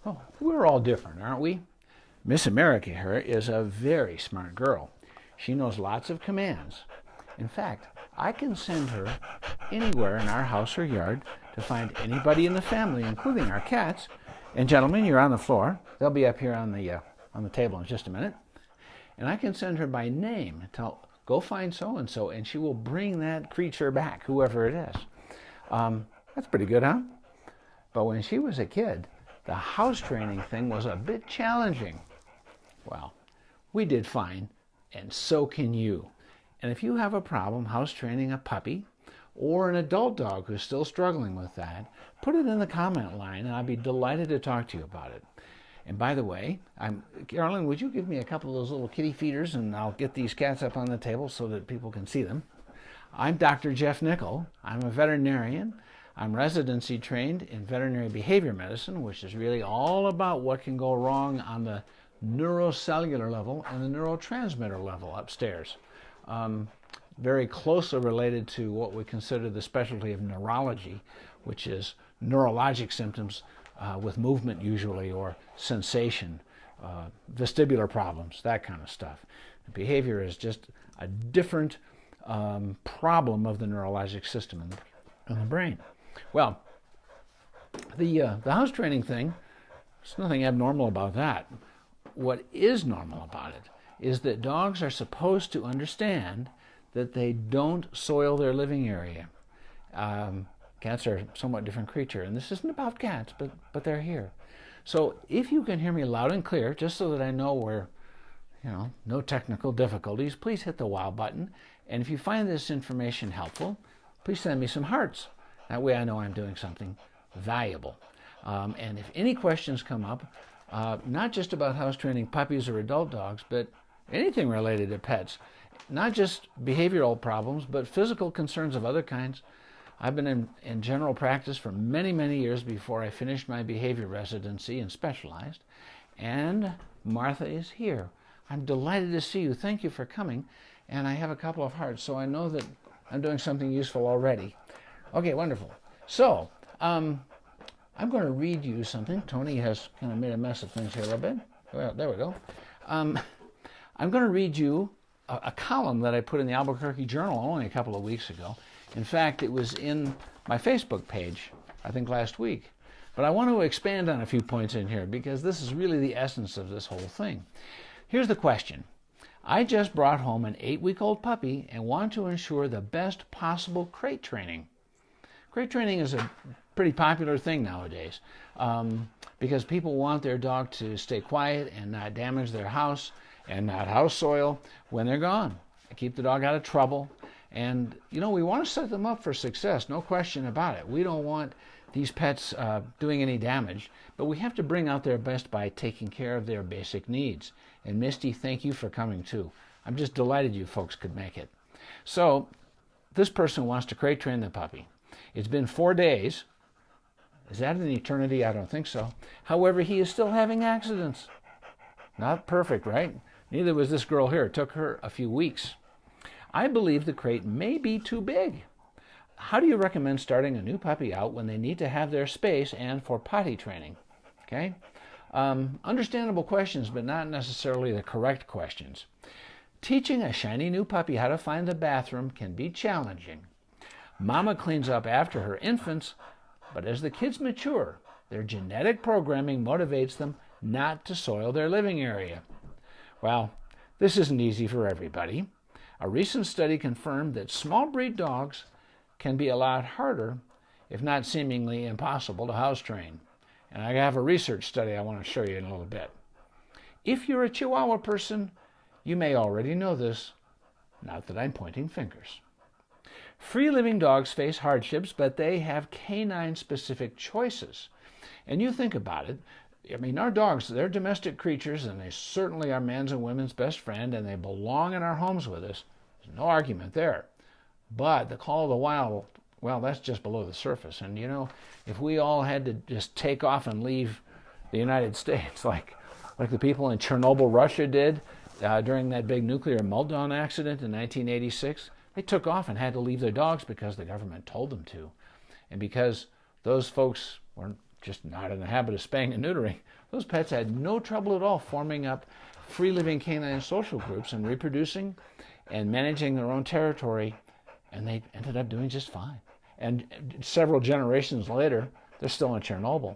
Oh, we're all different, aren't we? Miss America here is a very smart girl. She knows lots of commands. In fact, I can send her anywhere in our house or yard to find anybody in the family, including our cats. And gentlemen, you're on the floor. They'll be up here on the table in just a minute. And I can send her by name, tell, go find so-and-so, and she will bring that creature back, whoever it is. That's pretty good, huh? But when she was a kid, the house training thing was a bit challenging. Well, we did fine, and so can you. And if you have a problem house training a puppy or an adult dog who's still struggling with that, put it in the comment line, and I'd be delighted to talk to you about it. And by the way, Carolyn, would you give me a couple of those little kitty feeders, and I'll get these cats up on the table so that people can see them. I'm Dr. Jeff Nickel. I'm a veterinarian. I'm residency trained in veterinary behavior medicine, which is really all about what can go wrong on the neurocellular level and the neurotransmitter level upstairs. Very closely related to what we consider the specialty of neurology, which is neurologic symptoms with movement usually, or sensation, vestibular problems, that kind of stuff. Behavior is just a different problem of the neurologic system in the brain. Well, the house training thing, there's nothing abnormal about that. What is normal about it is that dogs are supposed to understand that they don't soil their living area. Cats are a somewhat different creature, and this isn't about cats, but they're here. So if you can hear me loud and clear, just so that I know we're, no technical difficulties, please hit the wow button. And if you find this information helpful, please send me some hearts. That way I know I'm doing something valuable. And if any questions come up, not just about house training puppies or adult dogs, but anything related to pets, not just behavioral problems, but physical concerns of other kinds. I've been in general practice for many, many years before I finished my behavior residency and specialized. And Martha is here. I'm delighted to see you. Thank you for coming. And I have a couple of hearts, so I know that I'm doing something useful already. Okay, wonderful. So, I'm going to read you something. Tony has kind of made a mess of things here a little bit. Well, there we go. I'm going to read you a column that I put in the Albuquerque Journal only a couple of weeks ago. In fact, it was in my Facebook page, I think last week. But I want to expand on a few points in here because this is really the essence of this whole thing. Here's the question. I just brought home an 8-week-old puppy and want to ensure the best possible crate training. Crate training is a pretty popular thing nowadays because people want their dog to stay quiet and not damage their house and not house soil when they're gone. Keep the dog out of trouble. And, we want to set them up for success, no question about it. We don't want these pets doing any damage, but we have to bring out their best by taking care of their basic needs. And Misty, thank you for coming too. I'm just delighted you folks could make it. So, this person wants to crate train the puppy. It's been 4 days. Is that an eternity? I don't think so. However, he is still having accidents. Not perfect, right? Neither was this girl here. It took her a few weeks. I believe the crate may be too big. How do you recommend starting a new puppy out when they need to have their space and for potty training? Okay? Understandable questions, but not necessarily the correct questions. Teaching a shiny new puppy how to find the bathroom can be challenging. Mama cleans up after her infants, but as the kids mature, their genetic programming motivates them not to soil their living area. Well, this isn't easy for everybody. A recent study confirmed that small breed dogs can be a lot harder, if not seemingly impossible, to house train. And I have a research study I want to show you in a little bit. If you're a Chihuahua person, you may already know this, not that I'm pointing fingers. Free-living dogs face hardships, but they have canine-specific choices. And you think about it, our dogs, they're domestic creatures, and they certainly are men's and women's best friend, and they belong in our homes with us. There's no argument there. But the call of the wild, well, that's just below the surface. And, if we all had to just take off and leave the United States, like the people in Chernobyl, Russia did during that big nuclear meltdown accident in 1986, they took off and had to leave their dogs because the government told them to. And because those folks were just not in the habit of spaying and neutering, those pets had no trouble at all forming up free-living canine social groups and reproducing and managing their own territory, and they ended up doing just fine. And several generations later, they're still in Chernobyl.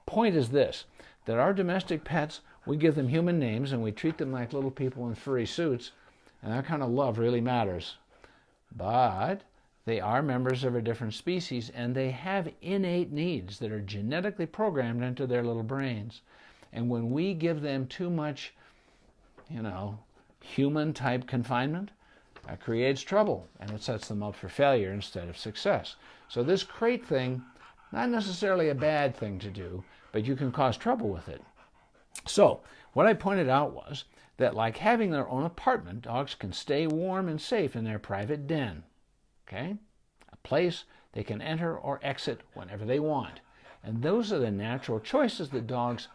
Point is this, that our domestic pets, we give them human names and we treat them like little people in furry suits, and that kind of love really matters. But they are members of a different species, and they have innate needs that are genetically programmed into their little brains. And when we give them too much, human-type confinement, that creates trouble, and it sets them up for failure instead of success. So this crate thing, not necessarily a bad thing to do, but you can cause trouble with it. So what I pointed out was that, like having their own apartment, dogs can stay warm and safe in their private den, okay? A place they can enter or exit whenever they want. And those are the natural choices that dogs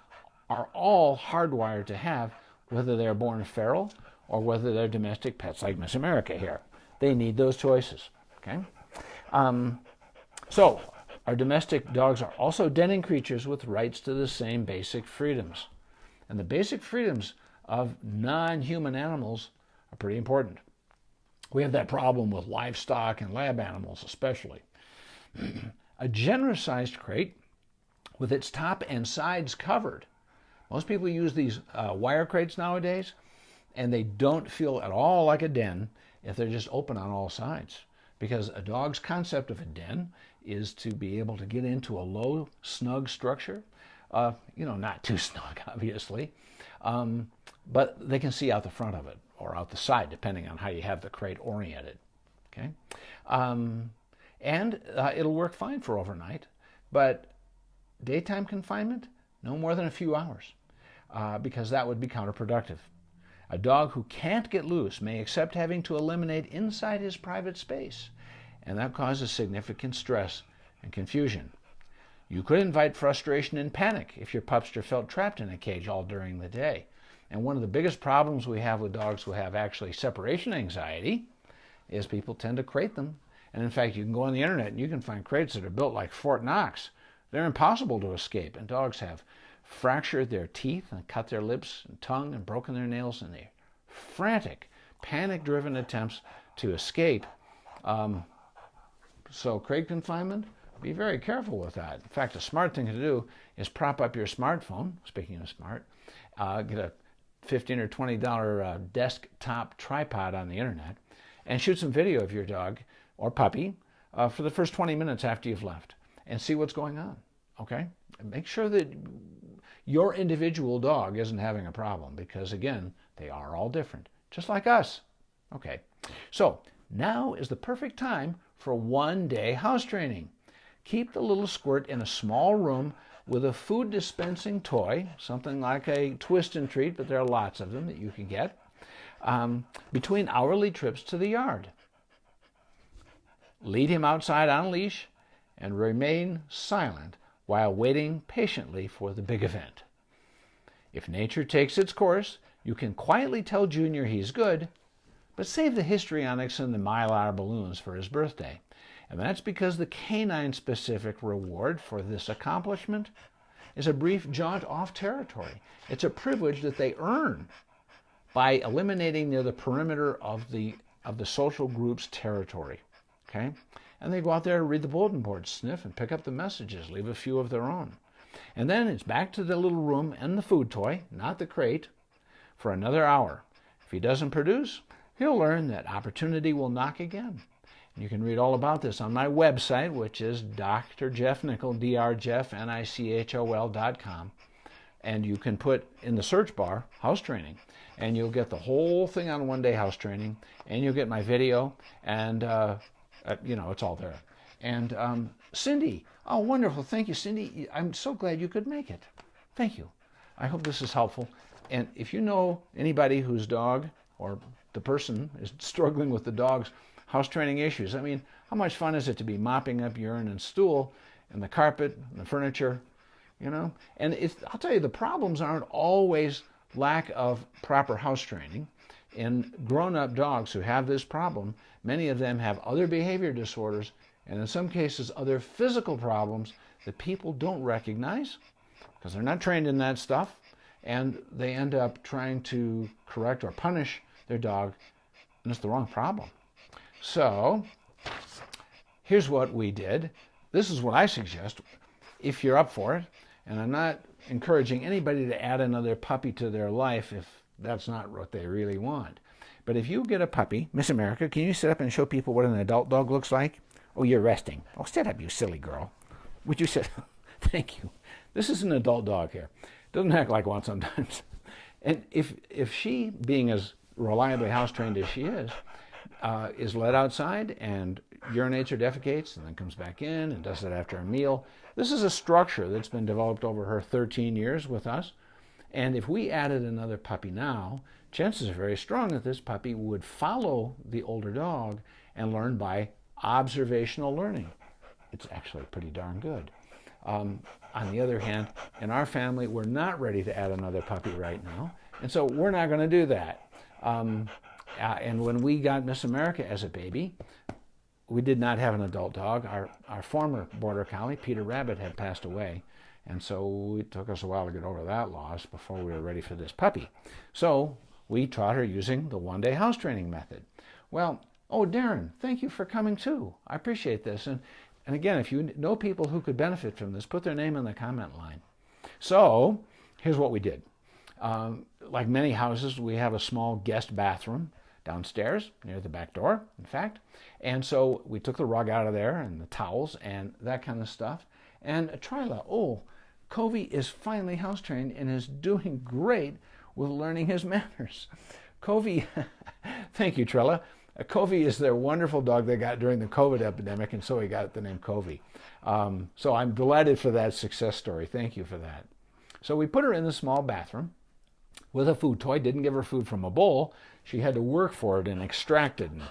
are all hardwired to have, whether they're born feral or whether they're domestic pets like Miss America here. They need those choices, okay? So our domestic dogs are also denning creatures with rights to the same basic freedoms. And the basic freedoms of non-human animals are pretty important. We have that problem with livestock and lab animals especially. A generous-sized crate with its top and sides covered. Most people use these wire crates nowadays, and they don't feel at all like a den if they're just open on all sides. Because a dog's concept of a den is to be able to get into a low, snug structure. Not too snug, obviously, but they can see out the front of it or out the side, depending on how you have the crate oriented. Okay, and it'll work fine for overnight, but daytime confinement, no more than a few hours, because that would be counterproductive. A dog who can't get loose may accept having to eliminate inside his private space, and that causes significant stress and confusion. You could invite frustration and panic if your pupster felt trapped in a cage all during the day. And one of the biggest problems we have with dogs who have actually separation anxiety is people tend to crate them. And in fact, you can go on the internet and you can find crates that are built like Fort Knox. They're impossible to escape, and dogs have fractured their teeth and cut their lips and tongue and broken their nails in their frantic, panic-driven attempts to escape. So crate confinement, be very careful with that. In fact, a smart thing to do is prop up your smartphone, speaking of smart, get a $15 or $20 desktop tripod on the internet, and shoot some video of your dog or puppy for the first 20 minutes after you've left, and see what's going on, okay? And make sure that your individual dog isn't having a problem, because again, they are all different, just like us. Okay, so now is the perfect time for one-day house training. Keep the little squirt in a small room with a food dispensing toy, something like a twist and treat, but there are lots of them that you can get, between hourly trips to the yard. Lead him outside on a leash and remain silent while waiting patiently for the big event. If nature takes its course, you can quietly tell Junior he's good, but save the histrionics and the mylar balloons for his birthday. And that's because the canine-specific reward for this accomplishment is a brief jaunt off territory. It's a privilege that they earn by eliminating near the perimeter of the social group's territory. Okay? And they go out there, read the bulletin board, sniff, and pick up the messages, leave a few of their own. And then it's back to the little room and the food toy, not the crate, for another hour. If he doesn't produce, he'll learn that opportunity will knock again. You can read all about this on my website, which is Dr. Jeff Nichol, drjeffnichol.com. And you can put in the search bar, house training, and you'll get the whole thing on one-day house training, and you'll get my video, and, it's all there. And Cindy, oh, wonderful. Thank you, Cindy. I'm so glad you could make it. Thank you. I hope this is helpful. And if you know anybody whose dog or the person is struggling with the dog's house training issues, I mean, how much fun is it to be mopping up urine and stool and the carpet and the furniture, And I'll tell you, the problems aren't always lack of proper house training. In grown-up dogs who have this problem, many of them have other behavior disorders and in some cases other physical problems that people don't recognize because they're not trained in that stuff, and they end up trying to correct or punish their dog, and it's the wrong problem. So here's what we did. This is what I suggest if you're up for it, and I'm not encouraging anybody to add another puppy to their life if that's not what they really want. But if you get a puppy, Miss America, can you sit up and show people what an adult dog looks like? Oh, you're resting. Oh, sit up, you silly girl. Would you sit? Thank you. This is an adult dog here. Doesn't act like one sometimes. And if she, being as reliably house-trained as she is let outside and urinates or defecates and then comes back in and does it after a meal, this is a structure that's been developed over her 13 years with us. And if we added another puppy now, chances are very strong that this puppy would follow the older dog and learn by observational learning. It's actually pretty darn good. On the other hand, in our family, we're not ready to add another puppy right now, and so we're not going to do that. And when we got Miss America as a baby, we did not have an adult dog. Our former border collie, Peter Rabbit, had passed away, and so it took us a while to get over that loss before we were ready for this puppy. So we taught her using the one-day house training method. Well, oh, Darren, thank you for coming too. I appreciate this. And again, if you know people who could benefit from this, put their name in the comment line. So here's what we did. Like many houses, we have a small guest bathroom downstairs near the back door, in fact. And so we took the rug out of there and the towels and that kind of stuff. And Tryla, oh, Covey is finally house trained and is doing great with learning his manners. Covey, thank you, Trella. Covey is their wonderful dog they got during the COVID epidemic, and so he got the name Covey. So I'm delighted for that success story. Thank you for that. So we put her in the small bathroom with a food toy. Didn't give her food from a bowl. She had to work for it and extract it and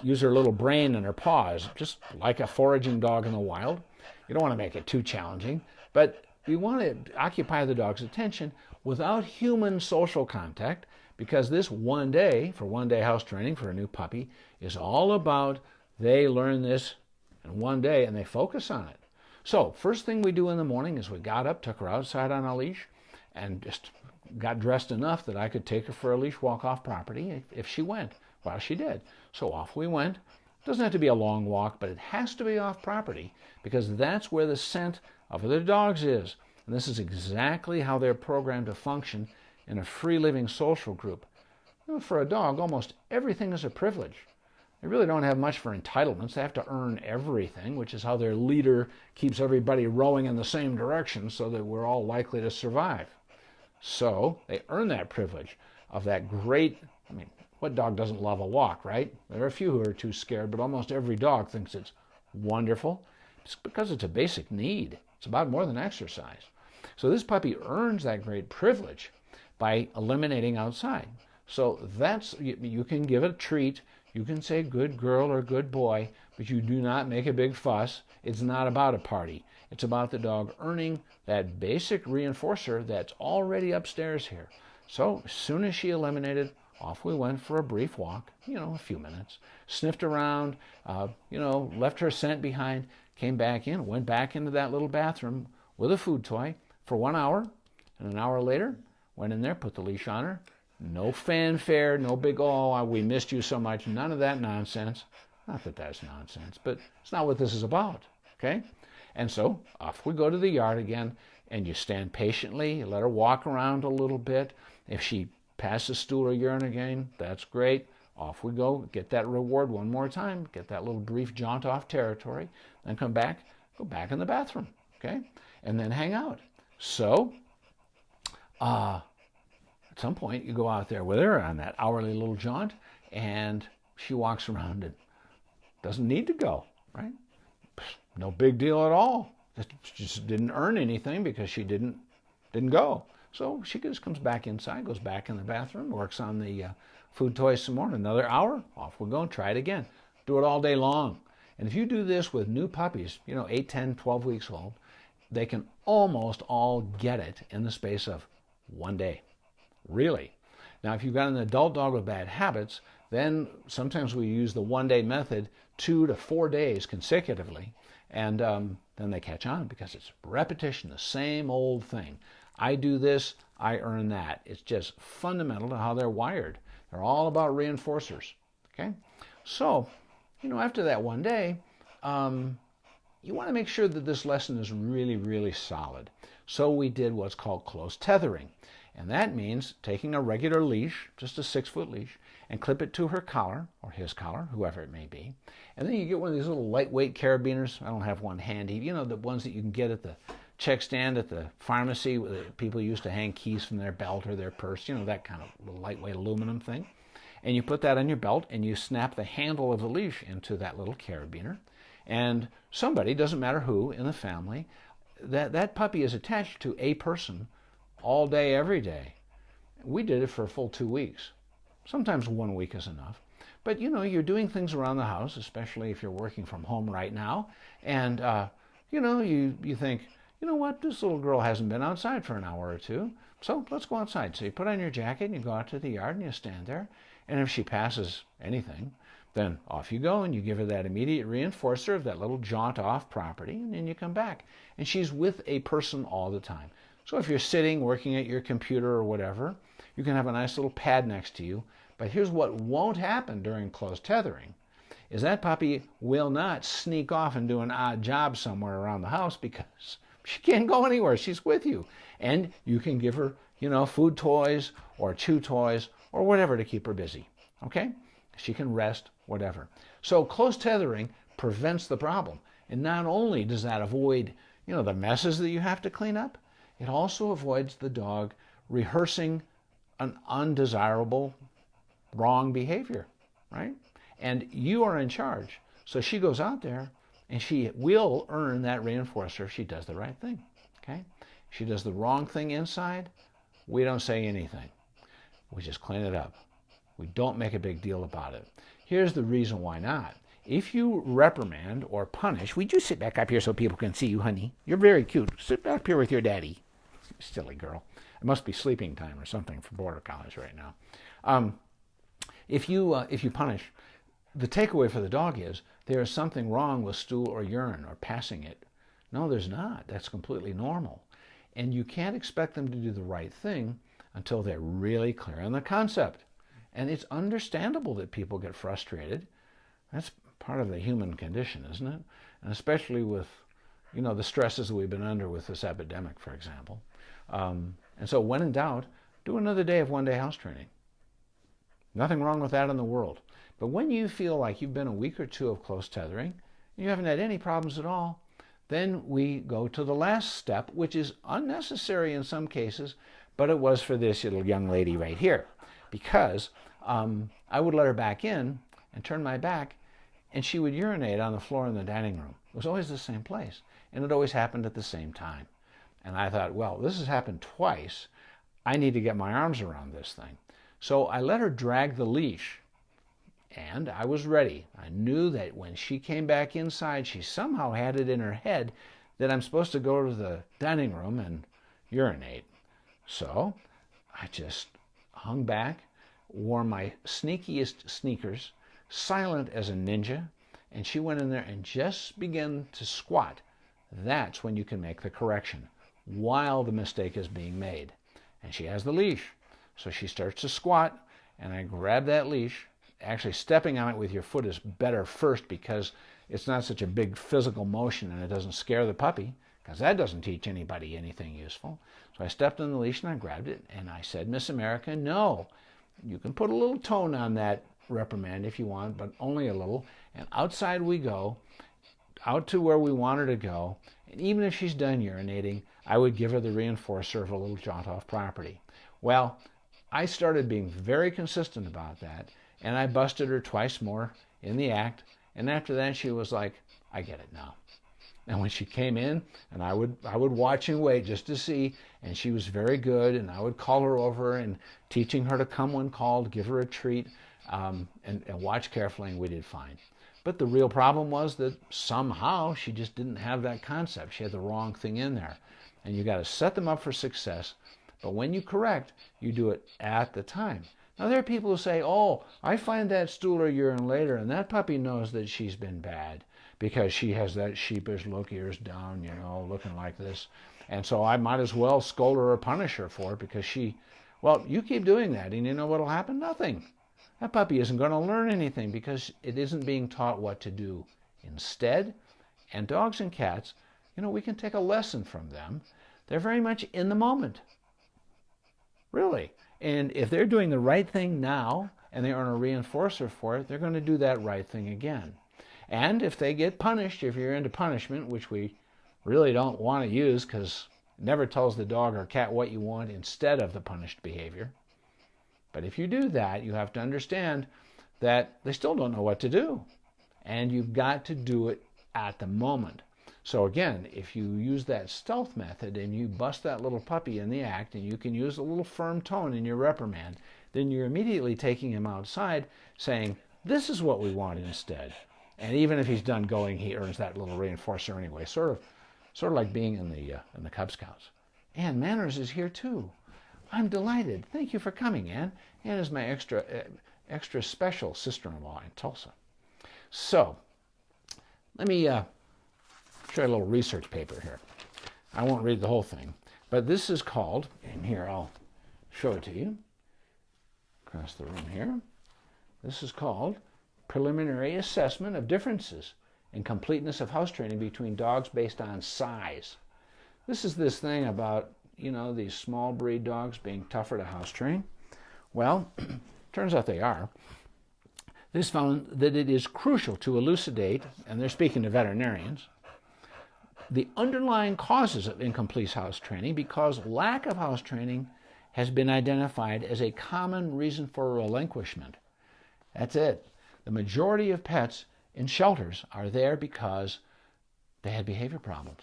use her little brain and her paws, just like a foraging dog in the wild. You don't want to make it too challenging, but you want to occupy the dog's attention without human social contact, because this one day house training for a new puppy is all about they learn this in one day and they focus on it. So first thing we do in the morning is we got up, took her outside on a leash, and just got dressed enough that I could take her for a leash walk off property if she went. Well, she did. So off we went. It doesn't have to be a long walk, but it has to be off property because that's where the scent of other dogs is. And this is exactly how they're programmed to function in a free-living social group. You know, for a dog, almost everything is a privilege. They really don't have much for entitlements. They have to earn everything, which is how their leader keeps everybody rowing in the same direction so that we're all likely to survive. So they earn that privilege of that great, what dog doesn't love a walk, right? There are a few who are too scared, but almost every dog thinks it's wonderful. It's because it's a basic need. It's about more than exercise. So this puppy earns that great privilege by eliminating outside. So that's, you can give it a treat, you can say good girl or good boy, but you do not make a big fuss. It's not about a party. It's about the dog earning that basic reinforcer that's already upstairs here. So as soon as she eliminated, off we went for a brief walk, a few minutes, sniffed around, left her scent behind, came back in, went back into that little bathroom with a food toy for 1 hour, and an hour later, went in there, put the leash on her. No fanfare, no big, oh, we missed you so much, none of that nonsense. Not that that's nonsense, but it's not what this is about, okay? And so off we go to the yard again, and you stand patiently, you let her walk around a little bit. If she passes stool or urine again, that's great. Off we go, get that reward one more time, get that little brief jaunt off territory, then go back in the bathroom, okay? And then hang out. So, at some point, you go out there with her on that hourly little jaunt, and she walks around and doesn't need to go, right? No big deal at all. She just didn't earn anything because she didn't go. So she just comes back inside, goes back in the bathroom, works on the food toys some more. Another hour, off we go and try it again. Do it all day long. And if you do this with new puppies, 8, 10, 12 weeks old, they can almost all get it in the space of one day. Really. Now, if you've got an adult dog with bad habits, then sometimes we use the one-day method 2 to 4 days consecutively, And then they catch on because it's repetition, the same old thing. I do this, I earn that. It's just fundamental to how they're wired. They're all about reinforcers. Okay? So, after that one day, you want to make sure that this lesson is really, really solid. So we did what's called close tethering. And that means taking a regular leash, just a 6-foot leash, and clip it to her collar, or his collar, whoever it may be. And then you get one of these little lightweight carabiners. I don't have one handy. The ones that you can get at the check stand at the pharmacy, where people used to hang keys from their belt or their purse, that kind of little lightweight aluminum thing. And you put that on your belt, and you snap the handle of the leash into that little carabiner. And somebody, doesn't matter who, in the family, that puppy is attached to a person all day, every day. We did it for a full 2 weeks. Sometimes 1 week is enough. But, you're doing things around the house, especially if you're working from home right now. And, you think, what, this little girl hasn't been outside for an hour or two, so let's go outside. So you put on your jacket and you go out to the yard and you stand there. And if she passes anything, then off you go and you give her that immediate reinforcer of that little jaunt off property, and then you come back. And she's with a person all the time. So if you're sitting, working at your computer or whatever, you can have a nice little pad next to you. But here's what won't happen during close tethering, is that puppy will not sneak off and do an odd job somewhere around the house, because she can't go anywhere. She's with you. And you can give her, food toys or chew toys or whatever to keep her busy. Okay? She can rest, whatever. So close tethering prevents the problem. And not only does that avoid, the messes that you have to clean up, it also avoids the dog rehearsing an undesirable, wrong behavior, right? And you are in charge. So she goes out there and she will earn that reinforcer if she does the right thing, okay? If she does the wrong thing inside, we don't say anything. We just clean it up. We don't make a big deal about it. Here's the reason why not. If you reprimand or punish, would you sit back up here so people can see you, honey? You're very cute. Sit back here with your daddy. Silly girl. It must be sleeping time or something for border collies right now. If you punish, the takeaway for the dog is there is something wrong with stool or urine or passing it. No, there's not. That's completely normal. And you can't expect them to do the right thing until they're really clear on the concept. And it's understandable that people get frustrated. That's part of the human condition, isn't it? And especially with, the stresses that we've been under with this epidemic, for example. And so when in doubt, do another day of one-day house training. Nothing wrong with that in the world. But when you feel like you've been a week or two of close tethering, and you haven't had any problems at all, then we go to the last step, which is unnecessary in some cases, but it was for this little young lady right here. Because I would let her back in and turn my back, and she would urinate on the floor in the dining room. It was always the same place, and it always happened at the same time. And I thought, well, this has happened twice. I need to get my arms around this thing. So I let her drag the leash, and I was ready. I knew that when she came back inside, she somehow had it in her head that I'm supposed to go to the dining room and urinate. So I just hung back, wore my sneakiest sneakers, silent as a ninja, and she went in there and just began to squat. That's when you can make the correction, while the mistake is being made. And she has the leash. So she starts to squat, and I grab that leash. Actually, stepping on it with your foot is better first, because it's not such a big physical motion and it doesn't scare the puppy, because that doesn't teach anybody anything useful. So I stepped on the leash and I grabbed it, and I said, Miss America, no. You can put a little tone on that reprimand if you want, but only a little. And outside we go, out to where we want her to go. And even if she's done urinating, I would give her the reinforcer of a little jaunt off property. Well, I started being very consistent about that, and I busted her twice more in the act. And after that, she was like, I get it now. And when she came in, and I would watch and wait just to see, and she was very good, and I would call her over and teaching her to come when called, give her a treat, and watch carefully, and we did fine. But the real problem was that somehow she just didn't have that concept. She had the wrong thing in there. And you got to set them up for success. But when you correct, you do it at the time. Now, there are people who say, oh, I find that stool or urine later, and that puppy knows that she's been bad. because she has that sheepish look, ears down, looking like this. And so I might as well scold her or punish her for it because well, you keep doing that and you know what'll happen? Nothing. That puppy isn't going to learn anything because it isn't being taught what to do instead. And dogs and cats, we can take a lesson from them. They're very much in the moment. Really. And if they're doing the right thing now and they earn a reinforcer for it, they're going to do that right thing again. And if they get punished, if you're into punishment, which we really don't want to use because it never tells the dog or cat what you want instead of the punished behavior. But if you do that, you have to understand that they still don't know what to do. And you've got to do it at the moment. So again, if you use that stealth method and you bust that little puppy in the act and you can use a little firm tone in your reprimand, then you're immediately taking him outside saying, this is what we want instead. And even if he's done going, he earns that little reinforcer anyway, sort of like being in the Cub Scouts. Ann Manners is here too. I'm delighted. Thank you for coming, Ann. Ann is my extra special sister-in-law in Tulsa. So, let me show you a little research paper here. I won't read the whole thing, but this is called, and here I'll show it to you, across the room here. This is called Preliminary Assessment of Differences in Completeness of House Training Between Dogs Based on Size. This is this thing about, these small breed dogs being tougher to house train. Well, turns out they are. This found that it is crucial to elucidate, and they're speaking to veterinarians, the underlying causes of incomplete house training because lack of house training has been identified as a common reason for relinquishment. That's it. The majority of pets in shelters are there because they had behavior problems.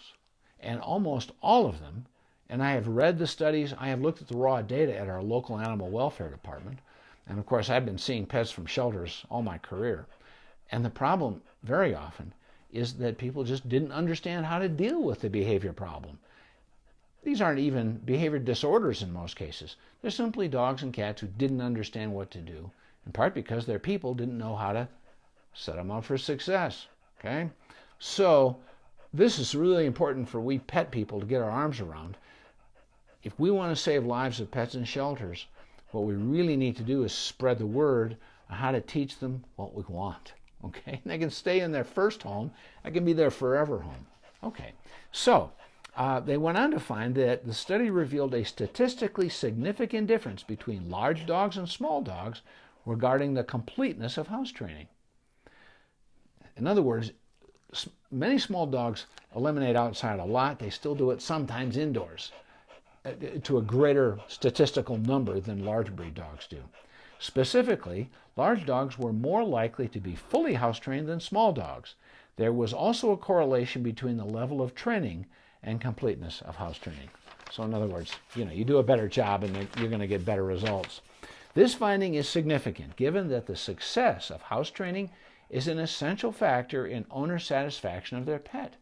And almost all of them, and I have read the studies, I have looked at the raw data at our local animal welfare department, and of course I've been seeing pets from shelters all my career. And the problem very often is that people just didn't understand how to deal with the behavior problem. These aren't even behavior disorders in most cases. They're simply dogs and cats who didn't understand what to do, in part because their people didn't know how to set them up for success. Okay? So this is really important for we pet people to get our arms around. If we want to save lives of pets in shelters, what we really need to do is spread the word on how to teach them what we want. Okay? And they can stay in their first home. I can be their forever home. Okay. So they went on to find that the study revealed a statistically significant difference between large dogs and small dogs regarding the completeness of house training. In other words, many small dogs eliminate outside a lot. They still do it sometimes indoors to a greater statistical number than large breed dogs do. Specifically, large dogs were more likely to be fully house trained than small dogs. There was also a correlation between the level of training and completeness of house training. So in other words, you do a better job and you're going to get better results. This finding is significant given that the success of house training is an essential factor in owner satisfaction of their pet.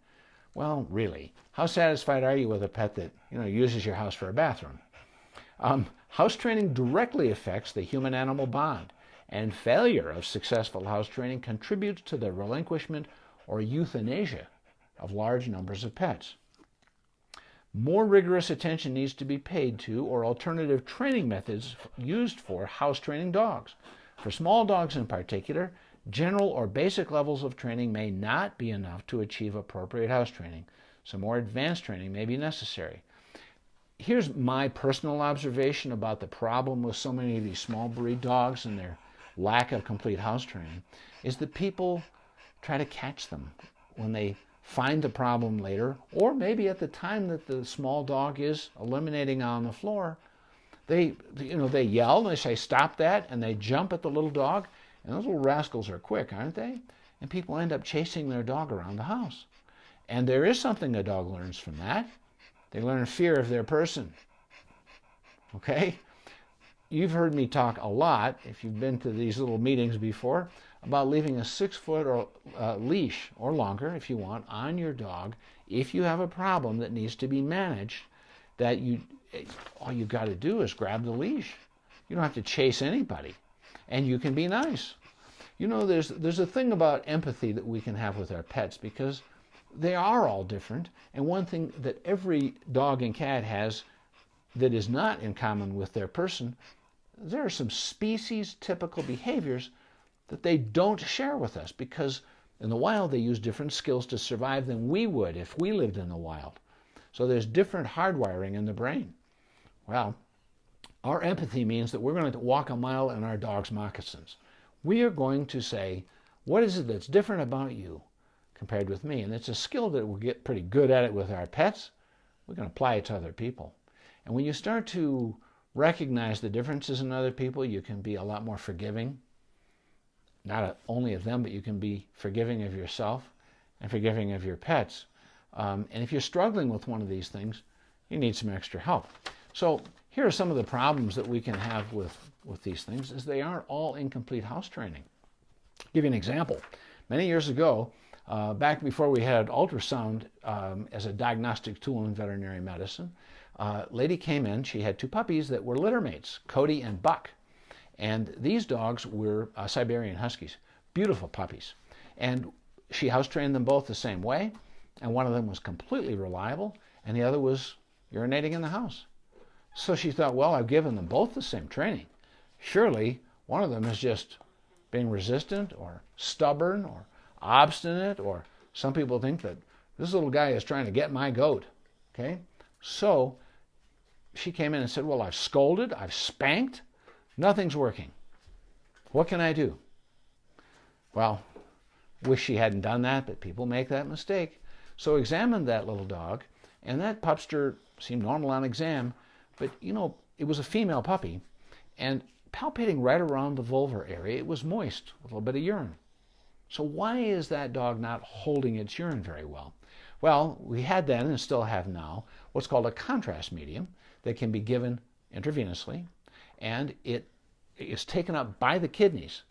Well, really, how satisfied are you with a pet that uses your house for a bathroom? House training directly affects the human-animal bond, and failure of successful house training contributes to the relinquishment or euthanasia of large numbers of pets. More rigorous attention needs to be paid to or alternative training methods used for house training dogs. For small dogs in particular, general or basic levels of training may not be enough to achieve appropriate house training. Some more advanced training may be necessary. Here's my personal observation about the problem with so many of these small breed dogs and their lack of complete house training, is that people try to catch them when they find the problem later, or maybe at the time that the small dog is eliminating on the floor. They yell and they say, stop that, and they jump at the little dog. And those little rascals are quick, aren't they? And people end up chasing their dog around the house. And there is something a dog learns from that. They learn fear of their person. Okay? You've heard me talk a lot, if you've been to these little meetings before, about leaving a 6-foot or leash, or longer if you want, on your dog if you have a problem that needs to be managed, that all you've got to do is grab the leash. You don't have to chase anybody. And you can be nice. You know, there's a thing about empathy that we can have with our pets because they are all different. And one thing that every dog and cat has that is not in common with their person, there are some species typical behaviors that they don't share with us because in the wild they use different skills to survive than we would if we lived in the wild. So there's different hardwiring in the brain. Well, our empathy means that we're going to walk a mile in our dog's moccasins. We are going to say, what is it that's different about you compared with me? And it's a skill that we'll get pretty good at it with our pets. We can apply it to other people. And when you start to recognize the differences in other people, you can be a lot more forgiving. Not only of them, but you can be forgiving of yourself and forgiving of your pets. And if you're struggling with one of these things, you need some extra help. So here are some of the problems that we can have with these things, is they aren't all incomplete house training. I'll give you an example. Many years ago, back before we had ultrasound as a diagnostic tool in veterinary medicine, a lady came in. She had 2 puppies that were litter mates, Cody and Buck. And these dogs were Siberian Huskies, beautiful puppies. And she house trained them both the same way. And one of them was completely reliable, and the other was urinating in the house. So she thought, well, I've given them both the same training. Surely one of them is just being resistant or stubborn or obstinate, or some people think that this little guy is trying to get my goat. Okay? So she came in and said, well, I've scolded, I've spanked, nothing's working. What can I do? Well, wish she hadn't done that, but people make that mistake. So examined that little dog, and that pupster seemed normal on exam, but you know, it was a female puppy, and palpating right around the vulvar area, it was moist with a little bit of urine. So why is that dog not holding its urine very well? Well, we had then and still have now what's called a contrast medium that can be given intravenously, and it is taken up by the kidneys.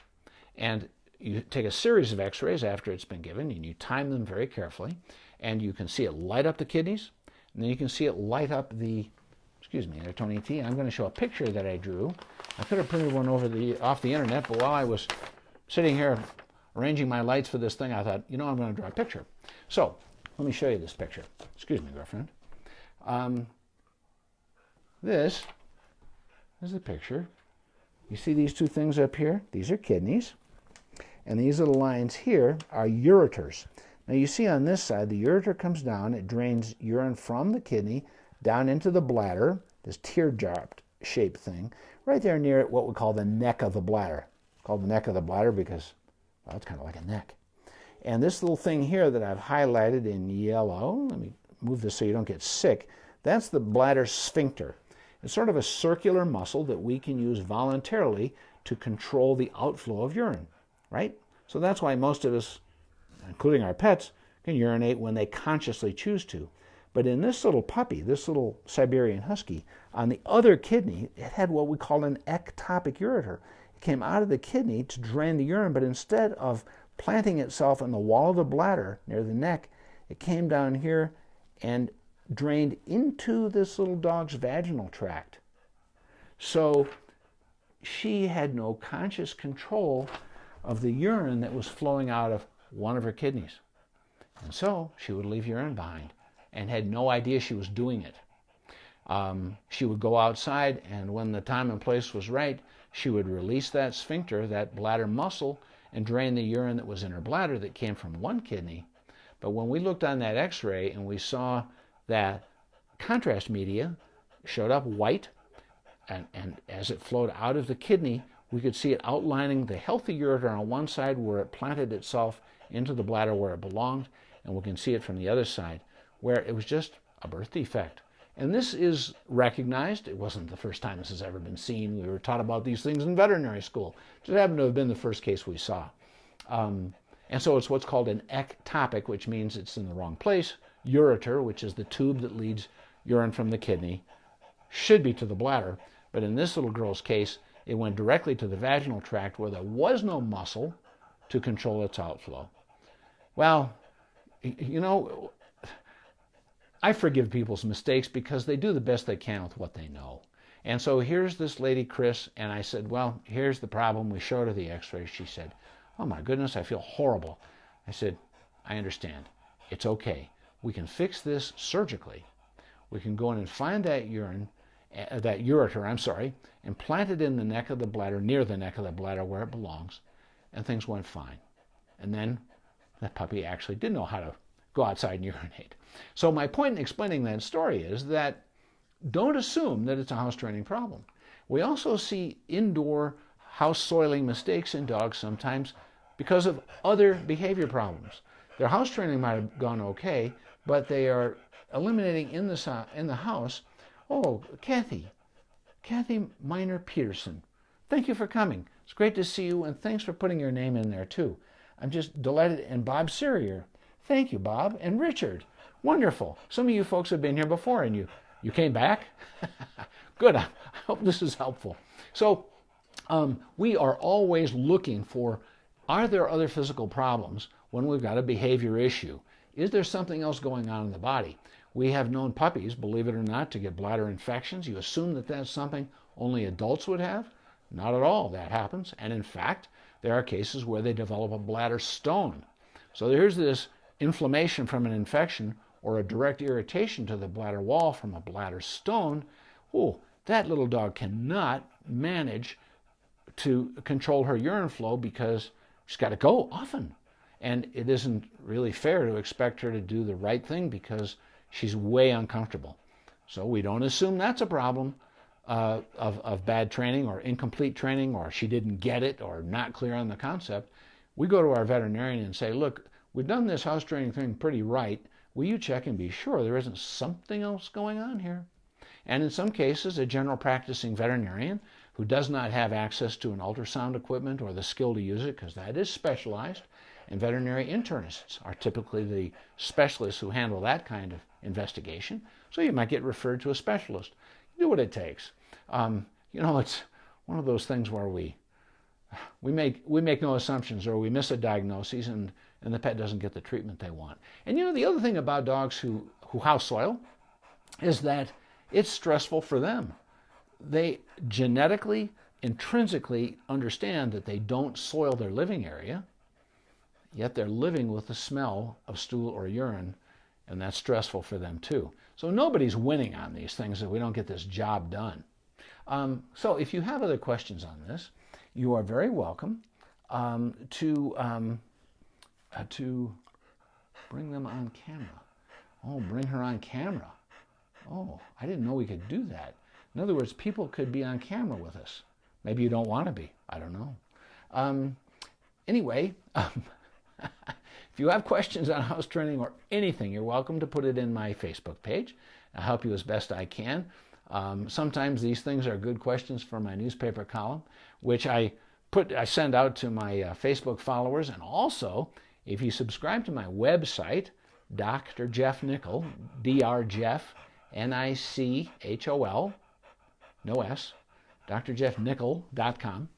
And you take a series of x-rays after it's been given, and you time them very carefully, and you can see it light up the kidneys, and then you can see it light up the, excuse me, Tony T. I'm going to show a picture that I drew. I could have printed one off the internet, but while I was sitting here arranging my lights for this thing, I thought, you know, I'm going to draw a picture. So let me show you this picture. Excuse me, girlfriend. This is the picture. You see these 2 things up here? These are kidneys. And these little lines here are ureters. Now you see on this side, the ureter comes down. It drains urine from the kidney down into the bladder, this teardrop shaped thing, right there near what we call the neck of the bladder. It's called the neck of the bladder because, well, it's kind of like a neck. And this little thing here that I've highlighted in yellow, let me move this so you don't get sick, that's the bladder sphincter. It's sort of a circular muscle that we can use voluntarily to control the outflow of urine, right? So that's why most of us, including our pets, can urinate when they consciously choose to. But in this little puppy, this little Siberian Husky, on the other kidney, it had what we call an ectopic ureter. It came out of the kidney to drain the urine, but instead of planting itself in the wall of the bladder near the neck, it came down here and drained into this little dog's vaginal tract. So she had no conscious control of the urine that was flowing out of one of her kidneys. And so she would leave urine behind and had no idea she was doing it. She would go outside, and when the time and place was right, she would release that sphincter, that bladder muscle, and drain the urine that was in her bladder that came from one kidney. But when we looked on that x-ray and we saw that contrast media showed up white, and as it flowed out of the kidney, we could see it outlining the healthy ureter on one side where it planted itself into the bladder where it belonged, and we can see it from the other side where it was just a birth defect. And this is recognized. It wasn't the first time this has ever been seen. We were taught about these things in veterinary school. It just happened to have been the first case we saw. And so it's what's called an ectopic, which means it's in the wrong place. Ureter, which is the tube that leads urine from the kidney, should be to the bladder. But in this little girl's case, it went directly to the vaginal tract where there was no muscle to control its outflow. Well, you know, I forgive people's mistakes because they do the best they can with what they know. And so here's this lady, Chris, and I said, well, here's the problem. We showed her the x-rays. She said, Oh my goodness, I feel horrible. I said, I understand. It's okay. We can fix this surgically. We can go in and find that ureter, and plant it in the neck of the bladder, near the neck of the bladder where it belongs, and things went fine. And then that puppy actually did know how to go outside and urinate. So my point in explaining that story is that don't assume that it's a house training problem. We also see indoor house soiling mistakes in dogs sometimes because of other behavior problems. Their house training might have gone okay, but they are eliminating in the house. Oh, Kathy Miner Peterson, thank you for coming. It's great to see you, and thanks for putting your name in there too. I'm just delighted. And Bob Sirier, thank you, Bob. And Richard, wonderful. Some of you folks have been here before, and you came back. Good. I hope this is helpful. So we are always looking for, are there other physical problems when we've got a behavior issue? Is there something else going on in the body? We have known puppies, believe it or not, to get bladder infections. You assume that that's something only adults would have? Not at all. That happens. And in fact, there are cases where they develop a bladder stone. So there's this inflammation from an infection or a direct irritation to the bladder wall from a bladder stone. Oh, that little dog cannot manage to control her urine flow because she's got to go often. And it isn't really fair to expect her to do the right thing because she's way uncomfortable. So we don't assume that's a problem of bad training or incomplete training, or she didn't get it or not clear on the concept. We go to our veterinarian and say, look, we've done this house training thing pretty right. Will you check and be sure there isn't something else going on here? And in some cases, a general practicing veterinarian who does not have access to an ultrasound equipment or the skill to use it, because that is specialized, and veterinary internists are typically the specialists who handle that kind of investigation. So you might get referred to a specialist. Do what it takes. It's one of those things where we make no assumptions, or we miss a diagnosis, and the pet doesn't get the treatment they want. And the other thing about dogs who house soil is that it's stressful for them. They genetically, intrinsically understand that they don't soil their living area, yet they're living with the smell of stool or urine, and that's stressful for them too. So nobody's winning on these things if we don't get this job done. So if you have other questions on this, you are very welcome to bring them on camera. Oh, bring her on camera. Oh, I didn't know we could do that. In other words, people could be on camera with us. Maybe you don't want to be. I don't know. Anyway, if you have questions on house training or anything, you're welcome to put it in my Facebook page. I'll help you as best I can. Sometimes these things are good questions for my newspaper column, which I send out to my Facebook followers. And also, if you subscribe to my website, Dr. Jeff Nicol, Dr. Jeff, Nichol, no S, drjeffnicol.com.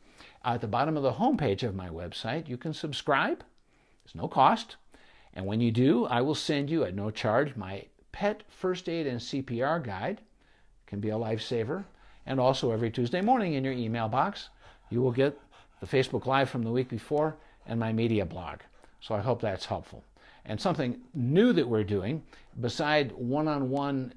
At the bottom of the homepage of my website, you can subscribe. There's no cost. And when you do, I will send you at no charge my pet first aid and CPR guide. It can be a lifesaver. And also every Tuesday morning in your email box, you will get the Facebook Live from the week before and my media blog. So I hope that's helpful. And something new that we're doing, beside one-on-one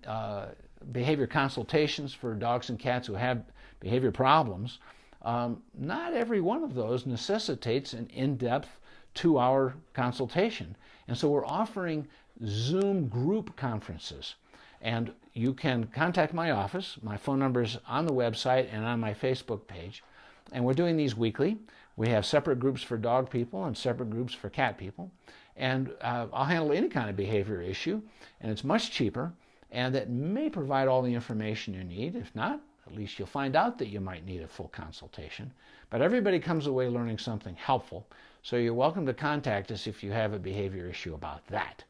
behavior consultations for dogs and cats who have behavior problems, not every one of those necessitates an in-depth 2-hour consultation. And so we're offering Zoom group conferences. And you can contact my office. My phone number is on the website and on my Facebook page. And we're doing these weekly. We have separate groups for dog people and separate groups for cat people. And I'll handle any kind of behavior issue. And it's much cheaper. And that may provide all the information you need. If not, at least you'll find out that you might need a full consultation. But everybody comes away learning something helpful. So you're welcome to contact us if you have a behavior issue about that.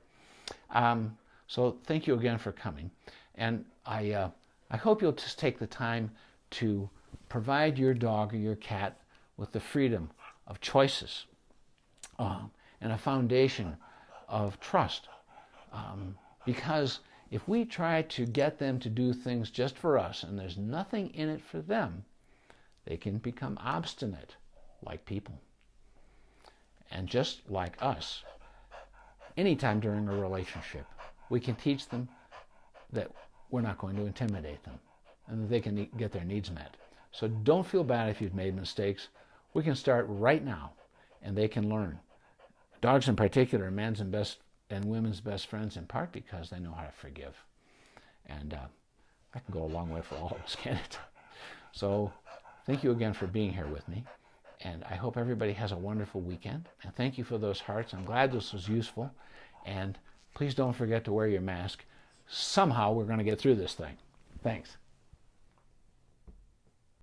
So thank you again for coming. And I hope you'll just take the time to provide your dog or your cat with the freedom of choices and a foundation of trust. Because if we try to get them to do things just for us and there's nothing in it for them, they can become obstinate like people. And just like us, anytime during a relationship, we can teach them that we're not going to intimidate them and that they can get their needs met. So don't feel bad if you've made mistakes. We can start right now, and they can learn. Dogs in particular are men's and women's best friends, in part because they know how to forgive. And that can go a long way for all of us, can't it? So thank you again for being here with me. And I hope everybody has a wonderful weekend. And thank you for those hearts. I'm glad this was useful. And please don't forget to wear your mask. Somehow we're going to get through this thing. Thanks.